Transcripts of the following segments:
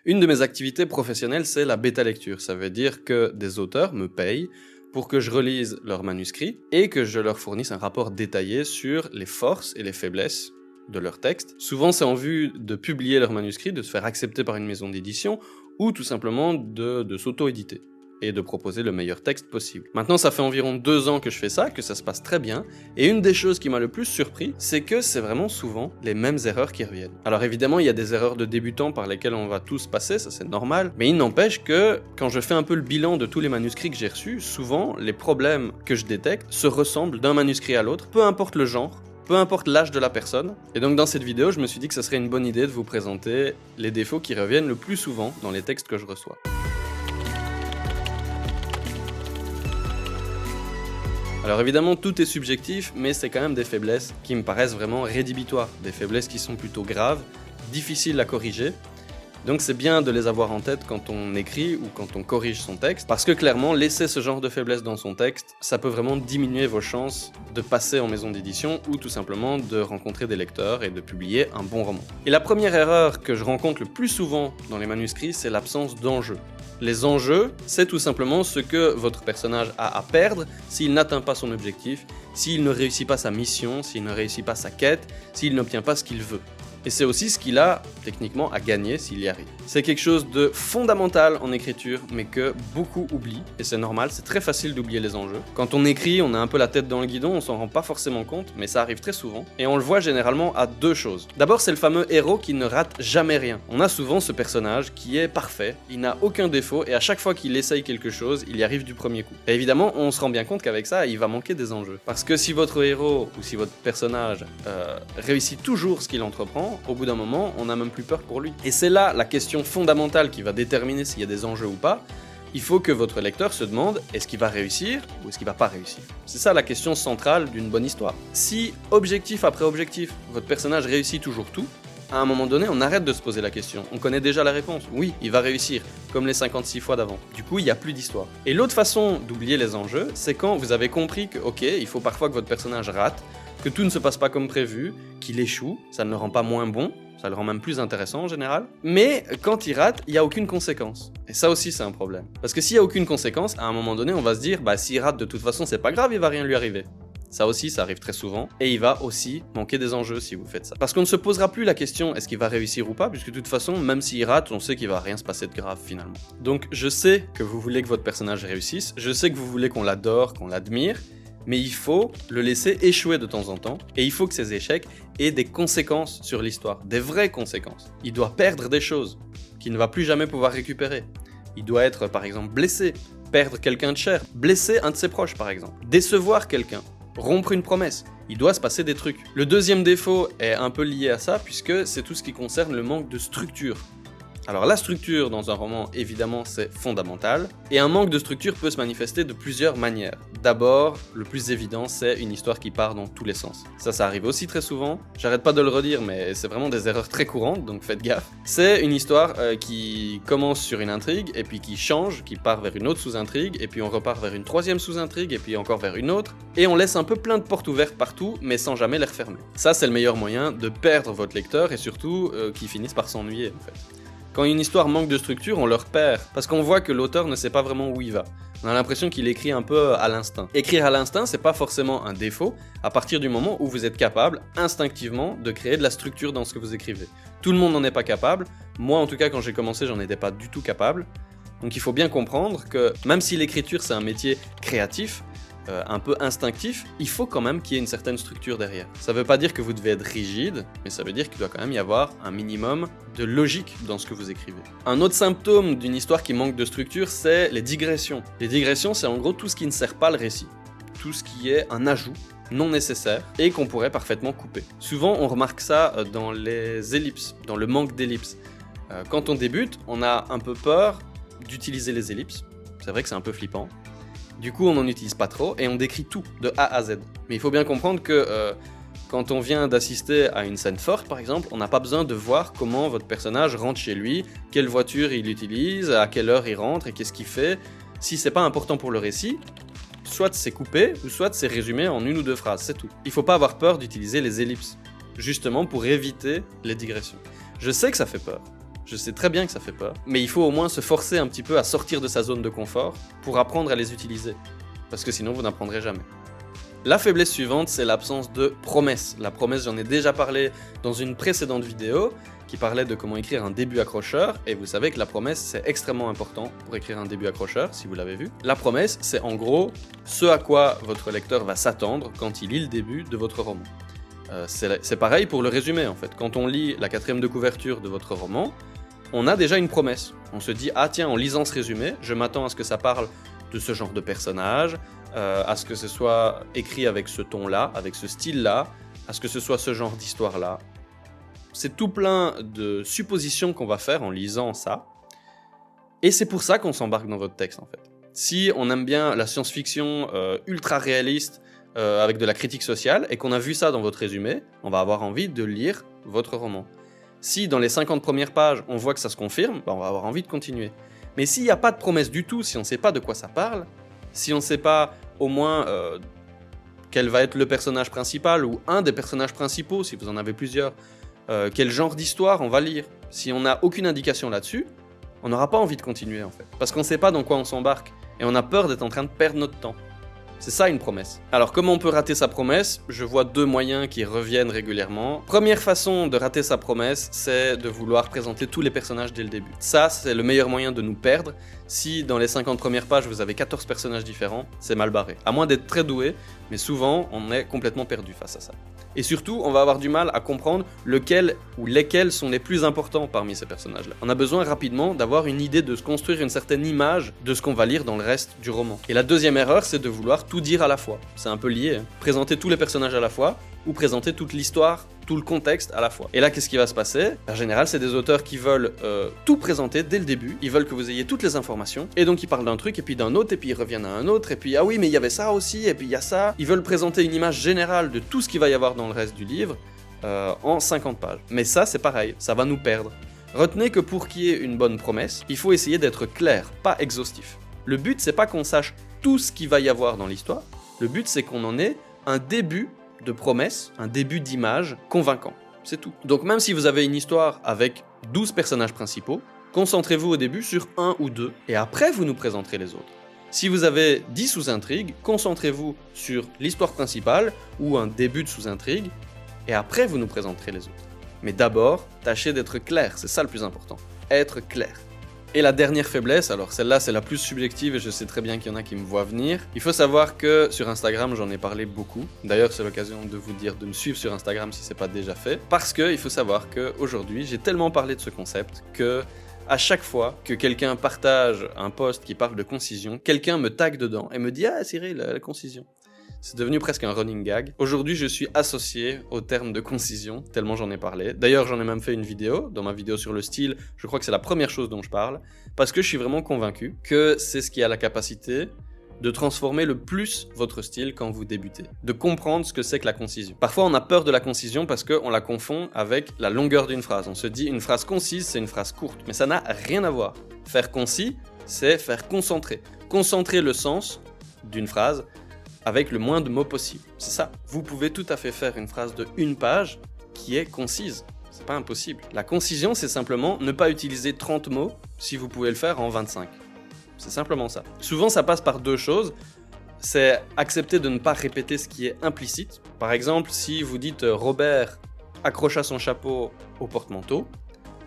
Une de mes activités professionnelles, c'est la bêta-lecture. Ça veut dire que des auteurs me payent pour que je relise leurs manuscrits et que je leur fournisse un rapport détaillé sur les forces et les faiblesses de leurs textes. Souvent, c'est en vue de publier leurs manuscrits, de se faire accepter par une maison d'édition ou tout simplement de s'auto-éditer et de proposer le meilleur texte possible. Maintenant, ça fait environ 2 ans que je fais ça, que ça se passe très bien, et une des choses qui m'a le plus surpris, c'est que c'est vraiment souvent les mêmes erreurs qui reviennent. Alors évidemment, il y a des erreurs de débutants par lesquelles on va tous passer, ça c'est normal, mais il n'empêche que quand je fais un peu le bilan de tous les manuscrits que j'ai reçus, souvent les problèmes que je détecte se ressemblent d'un manuscrit à l'autre, peu importe le genre, peu importe l'âge de la personne. Et donc dans cette vidéo, je me suis dit que ce serait une bonne idée de vous présenter les défauts qui reviennent le plus souvent dans les textes que je reçois. Alors évidemment, tout est subjectif, mais c'est quand même des faiblesses qui me paraissent vraiment rédhibitoires, des faiblesses qui sont plutôt graves, difficiles à corriger. Donc c'est bien de les avoir en tête quand on écrit ou quand on corrige son texte, parce que clairement, laisser ce genre de faiblesse dans son texte, ça peut vraiment diminuer vos chances de passer en maison d'édition ou tout simplement de rencontrer des lecteurs et de publier un bon roman. Et la première erreur que je rencontre le plus souvent dans les manuscrits, c'est l'absence d'enjeux. Les enjeux, c'est tout simplement ce que votre personnage a à perdre s'il n'atteint pas son objectif, s'il ne réussit pas sa mission, s'il ne réussit pas sa quête, s'il n'obtient pas ce qu'il veut. Et c'est aussi ce qu'il a, techniquement, à gagner s'il y arrive. C'est quelque chose de fondamental en écriture, mais que beaucoup oublient, et c'est normal, c'est très facile d'oublier les enjeux. Quand on écrit, on a un peu la tête dans le guidon, on s'en rend pas forcément compte, mais ça arrive très souvent, et on le voit généralement à 2 choses. D'abord, c'est le fameux héros qui ne rate jamais rien. On a souvent ce personnage qui est parfait, il n'a aucun défaut, et à chaque fois qu'il essaye quelque chose, il y arrive du premier coup. Et évidemment, on se rend bien compte qu'avec ça, il va manquer des enjeux. Parce que si votre héros, ou si votre personnage réussit toujours ce qu'il entreprend, au bout d'un moment, on n'a même plus peur pour lui. Et c'est là la question fondamentale qui va déterminer s'il y a des enjeux ou pas. Il faut que votre lecteur se demande, est-ce qu'il va réussir ou est-ce qu'il va pas réussir? C'est ça la question centrale d'une bonne histoire. Si, objectif après objectif, votre personnage réussit toujours tout, à un moment donné, on arrête de se poser la question. On connaît déjà la réponse. Oui, il va réussir, comme les 56 fois d'avant. Du coup, il n'y a plus d'histoire. Et l'autre façon d'oublier les enjeux, c'est quand vous avez compris que, ok, il faut parfois que votre personnage rate, que tout ne se passe pas comme prévu, qu'il échoue, ça ne le rend pas moins bon, ça le rend même plus intéressant en général. Mais quand il rate, il n'y a aucune conséquence. Et ça aussi, c'est un problème. Parce que s'il n'y a aucune conséquence, à un moment donné, on va se dire, bah s'il rate de toute façon, c'est pas grave, il va rien lui arriver. Ça aussi, ça arrive très souvent. Et il va aussi manquer des enjeux si vous faites ça. Parce qu'on ne se posera plus la question, est-ce qu'il va réussir ou pas, puisque de toute façon, même s'il rate, on sait qu'il va rien se passer de grave finalement. Donc je sais que vous voulez que votre personnage réussisse, je sais que vous voulez qu'on l'adore, qu'on l'admire, mais il faut le laisser échouer de temps en temps, et il faut que ces échecs aient des conséquences sur l'histoire, des vraies conséquences. Il doit perdre des choses qu'il ne va plus jamais pouvoir récupérer. Il doit être par exemple blessé, perdre quelqu'un de cher, blesser un de ses proches par exemple, décevoir quelqu'un, rompre une promesse. Il doit se passer des trucs. Le deuxième défaut est un peu lié à ça, puisque c'est tout ce qui concerne le manque de structure. Alors la structure dans un roman, évidemment, c'est fondamental, et un manque de structure peut se manifester de plusieurs manières. D'abord, le plus évident, c'est une histoire qui part dans tous les sens. Ça arrive aussi très souvent, j'arrête pas de le redire, mais c'est vraiment des erreurs très courantes, donc faites gaffe. C'est une histoire qui commence sur une intrigue, et puis qui change, qui part vers une autre sous-intrigue, et puis on repart vers une troisième sous-intrigue, et puis encore vers une autre, et on laisse un peu plein de portes ouvertes partout, mais sans jamais les refermer. Ça, c'est le meilleur moyen de perdre votre lecteur, et surtout, qu'ils finissent par s'ennuyer, en fait. Quand une histoire manque de structure, on le repère, parce qu'on voit que l'auteur ne sait pas vraiment où il va. On a l'impression qu'il écrit un peu à l'instinct. Écrire à l'instinct, c'est pas forcément un défaut, à partir du moment où vous êtes capable, instinctivement, de créer de la structure dans ce que vous écrivez. Tout le monde n'en est pas capable, moi en tout cas quand j'ai commencé, j'en étais pas du tout capable. Donc il faut bien comprendre que, même si l'écriture c'est un métier créatif, un peu instinctif, il faut quand même qu'il y ait une certaine structure derrière. Ça veut pas dire que vous devez être rigide, mais ça veut dire qu'il doit quand même y avoir un minimum de logique dans ce que vous écrivez. Un autre symptôme d'une histoire qui manque de structure, c'est les digressions. Les digressions, c'est en gros tout ce qui ne sert pas le récit. Tout ce qui est un ajout non nécessaire et qu'on pourrait parfaitement couper. Souvent, on remarque ça dans les ellipses, dans le manque d'ellipses. Quand on débute, on a un peu peur d'utiliser les ellipses. C'est vrai que c'est un peu flippant. Du coup, on n'en utilise pas trop et on décrit tout de A à Z. Mais il faut bien comprendre que quand on vient d'assister à une scène forte, par exemple, on n'a pas besoin de voir comment votre personnage rentre chez lui, quelle voiture il utilise, à quelle heure il rentre et qu'est-ce qu'il fait. Si c'est pas important pour le récit, soit c'est coupé ou soit c'est résumé en 1 ou 2 phrases, c'est tout. Il faut pas avoir peur d'utiliser les ellipses, justement pour éviter les digressions. Je sais que ça fait peur. Je sais très bien que ça fait peur, mais il faut au moins se forcer un petit peu à sortir de sa zone de confort pour apprendre à les utiliser, parce que sinon vous n'apprendrez jamais. La faiblesse suivante, c'est l'absence de promesse. La promesse, j'en ai déjà parlé dans une précédente vidéo qui parlait de comment écrire un début accrocheur, et vous savez que la promesse, c'est extrêmement important pour écrire un début accrocheur, si vous l'avez vu. La promesse, c'est en gros ce à quoi votre lecteur va s'attendre quand il lit le début de votre roman. C'est pareil pour le résumé en fait. Quand on lit la 4e de couverture de votre roman, on a déjà une promesse. On se dit, ah tiens, en lisant ce résumé, je m'attends à ce que ça parle de ce genre de personnage, à ce que ce soit écrit avec ce ton-là, avec ce style-là, à ce que ce soit ce genre d'histoire-là. C'est tout plein de suppositions qu'on va faire en lisant ça, et c'est pour ça qu'on s'embarque dans votre texte en fait. Si on aime bien la science-fiction ultra réaliste, avec de la critique sociale, et qu'on a vu ça dans votre résumé, on va avoir envie de lire votre roman. Si dans les 50 premières pages, on voit que ça se confirme, on va avoir envie de continuer. Mais s'il n'y a pas de promesse du tout, si on ne sait pas de quoi ça parle, si on ne sait pas au moins quel va être le personnage principal, ou un des personnages principaux, si vous en avez plusieurs, quel genre d'histoire on va lire, si on n'a aucune indication là-dessus, on n'aura pas envie de continuer en fait. Parce qu'on ne sait pas dans quoi on s'embarque, et on a peur d'être en train de perdre notre temps. C'est ça une promesse. Alors comment on peut rater sa promesse? Je vois 2 moyens qui reviennent régulièrement. Première façon de rater sa promesse, c'est de vouloir présenter tous les personnages dès le début. Ça, c'est le meilleur moyen de nous perdre. Si dans les 50 premières pages, vous avez 14 personnages différents, c'est mal barré. À moins d'être très doué, mais souvent, on est complètement perdu face à ça. Et surtout, on va avoir du mal à comprendre lequel ou lesquels sont les plus importants parmi ces personnages-là. On a besoin rapidement d'avoir une idée de se construire une certaine image de ce qu'on va lire dans le reste du roman. Et la deuxième erreur, c'est de vouloir tout dire à la fois. C'est un peu lié, hein. Présenter tous les personnages à la fois, ou présenter toute l'histoire, tout le contexte à la fois. Et là, qu'est-ce qui va se passer? En général, c'est des auteurs qui veulent tout présenter dès le début, ils veulent que vous ayez toutes les informations, et donc ils parlent d'un truc, et puis d'un autre, et puis ils reviennent à un autre, et puis ah oui, mais il y avait ça aussi, et puis il y a ça. Ils veulent présenter une image générale de tout ce qu'il va y avoir dans le reste du livre en 50 pages. Mais ça, c'est pareil, ça va nous perdre. Retenez que pour qu'il y ait une bonne promesse, il faut essayer d'être clair, pas exhaustif. Le but, c'est pas qu'on sache tout ce qu'il va y avoir dans l'histoire, le but, c'est qu'on en ait un début de promesse, un début d'image convaincant. C'est tout. Donc même si vous avez une histoire avec 12 personnages principaux, concentrez-vous au début sur 1 ou 2, et après vous nous présenterez les autres. Si vous avez 10 sous-intrigues, concentrez-vous sur l'histoire principale ou un début de sous-intrigue, et après vous nous présenterez les autres. Mais d'abord, tâchez d'être clair, c'est ça le plus important. Être clair. Et la dernière faiblesse, alors celle-là c'est la plus subjective et je sais très bien qu'il y en a qui me voient venir. Il faut savoir que sur Instagram j'en ai parlé beaucoup. D'ailleurs c'est l'occasion de vous dire de me suivre sur Instagram si c'est pas déjà fait. Parce que il faut savoir qu'aujourd'hui j'ai tellement parlé de ce concept que à chaque fois que quelqu'un partage un post qui parle de concision, quelqu'un me tag dedans et me dit « Ah Cyril, la concision ». C'est devenu presque un running gag. Aujourd'hui, je suis associé au terme de concision, tellement j'en ai parlé. D'ailleurs, j'en ai même fait une vidéo. Dans ma vidéo sur le style, je crois que c'est la première chose dont je parle, parce que je suis vraiment convaincu que c'est ce qui a la capacité de transformer le plus votre style quand vous débutez, de comprendre ce que c'est que la concision. Parfois, on a peur de la concision parce qu'on la confond avec la longueur d'une phrase. On se dit, une phrase concise, c'est une phrase courte, mais ça n'a rien à voir. Faire concis, c'est faire concentrer. Concentrer le sens d'une phrase avec le moins de mots possible. C'est ça. Vous pouvez tout à fait faire une phrase de 1 page qui est concise. C'est pas impossible. La concision, c'est simplement ne pas utiliser 30 mots si vous pouvez le faire en 25. C'est simplement ça. Souvent, ça passe par 2 choses. C'est accepter de ne pas répéter ce qui est implicite. Par exemple, si vous dites Robert accrocha son chapeau au porte-manteau,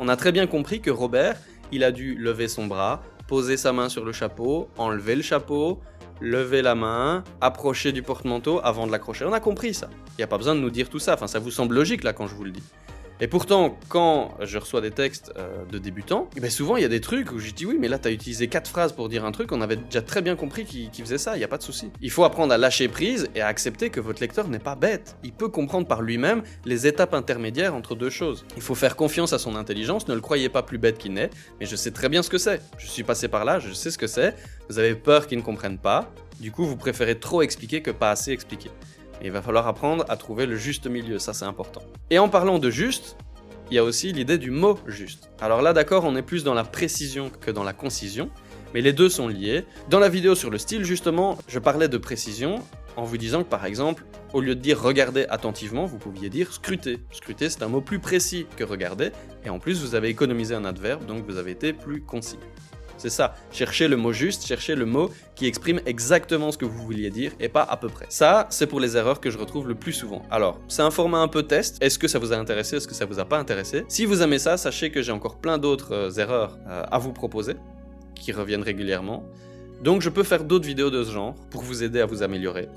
on a très bien compris que Robert, il a dû lever son bras, poser sa main sur le chapeau, enlever le chapeau, lever la main, approcher du porte-manteau avant de l'accrocher. On a compris ça. Il n'y a pas besoin de nous dire tout ça. Enfin, ça vous semble logique là quand je vous le dis. Et pourtant, quand je reçois des textes de débutants, et bien souvent il y a des trucs où je dis oui, mais là tu as utilisé 4 phrases pour dire un truc, on avait déjà très bien compris qu'il faisait ça, il n'y a pas de souci. Il faut apprendre à lâcher prise et à accepter que votre lecteur n'est pas bête. Il peut comprendre par lui-même les étapes intermédiaires entre 2 choses. Il faut faire confiance à son intelligence, ne le croyez pas plus bête qu'il n'est, mais je sais très bien ce que c'est. Je suis passé par là, je sais ce que c'est, vous avez peur qu'il ne comprenne pas, du coup vous préférez trop expliquer que pas assez expliquer. Et il va falloir apprendre à trouver le juste milieu, ça c'est important. Et en parlant de juste, il y a aussi l'idée du mot juste. Alors là d'accord, on est plus dans la précision que dans la concision, mais les deux sont liés. Dans la vidéo sur le style justement, je parlais de précision en vous disant que par exemple, au lieu de dire regardez attentivement, vous pouviez dire scruter. Scruter, c'est un mot plus précis que regarder, et en plus vous avez économisé un adverbe, donc vous avez été plus concis. C'est ça, cherchez le mot juste, cherchez le mot qui exprime exactement ce que vous vouliez dire et pas à peu près. Ça, c'est pour les erreurs que je retrouve le plus souvent. Alors, c'est un format un peu test. Est-ce que ça vous a intéressé? Est-ce que ça vous a pas intéressé? Si vous aimez ça, sachez que j'ai encore plein d'autres erreurs à vous proposer, qui reviennent régulièrement. Donc je peux faire d'autres vidéos de ce genre pour vous aider à vous améliorer.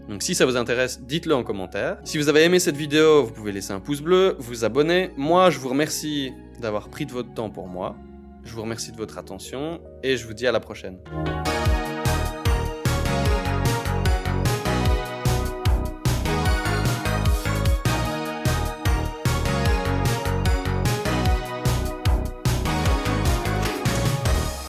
Donc si ça vous intéresse, dites-le en commentaire. Si vous avez aimé cette vidéo, vous pouvez laisser un pouce bleu, vous abonner. Moi, je vous remercie d'avoir pris de votre temps pour moi. Je vous remercie de votre attention et je vous dis à la prochaine.